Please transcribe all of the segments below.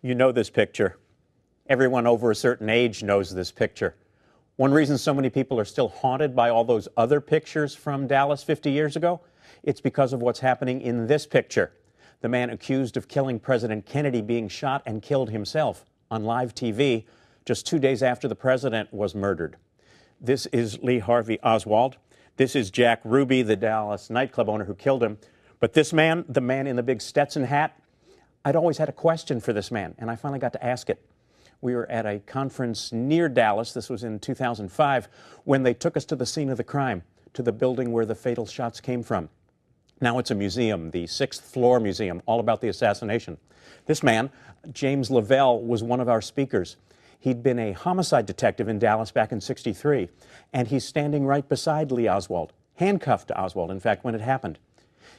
You know this picture. Everyone over a certain age knows this picture. One reason so many people are still haunted by all those other pictures from Dallas 50 years ago, it's because of what's happening in this picture. The man accused of killing President Kennedy being shot and killed himself on live TV just 2 days after the president was murdered. This is Lee Harvey Oswald. This is Jack Ruby, the Dallas nightclub owner who killed him. But this man, the man in the big Stetson hat, I'd always had a question for this man, and I finally got to ask it. We were at a conference near Dallas, this was in 2005, when they took us to the scene of the crime, to the building where the fatal shots came from. Now it's a museum, the 6th floor museum, all about the assassination. This man, James Lavelle, was one of our speakers. He'd been a homicide detective in Dallas back in '63, and he's standing right beside Lee Oswald, handcuffed to Oswald, in fact, when it happened.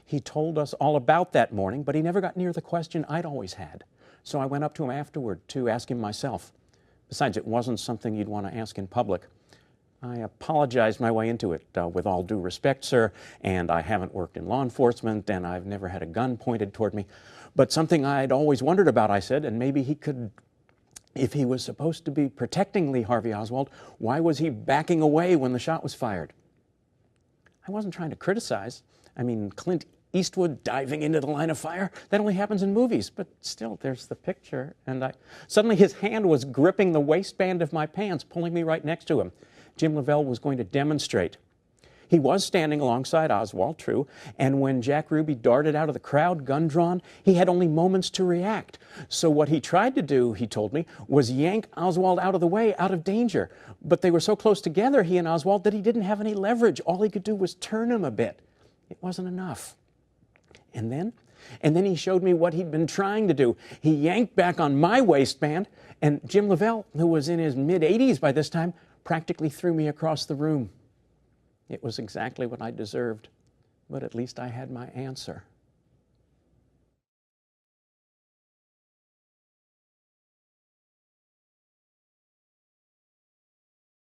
He told us all about that morning, but he never got near the question I'd always had. So I went up to him afterward to ask him myself. Besides, it wasn't something you'd want to ask in public. I apologized my way into it. With all due respect, sir, and I haven't worked in law enforcement, and I've never had a gun pointed toward me. But something I'd always wondered about, I said, and maybe he could, if he was supposed to be protecting Lee Harvey Oswald, why was he backing away when the shot was fired? I wasn't trying to criticize. I mean, Clint Eastwood diving into the line of fire, that only happens in movies. But still, there's the picture. And suddenly his hand was gripping the waistband of my pants, pulling me right next to him. Jim Lavelle was going to demonstrate. He was standing alongside Oswald, true, and when Jack Ruby darted out of the crowd, gun drawn, he had only moments to react. So what he tried to do, he told me, was yank Oswald out of the way, out of danger. But they were so close together, he and Oswald, that he didn't have any leverage. All he could do was turn him a bit. It wasn't enough. And then he showed me what he'd been trying to do. He yanked back on my waistband, and Jim Lavelle, who was in his mid-80s by this time, practically threw me across the room. It was exactly what I deserved, but at least I had my answer.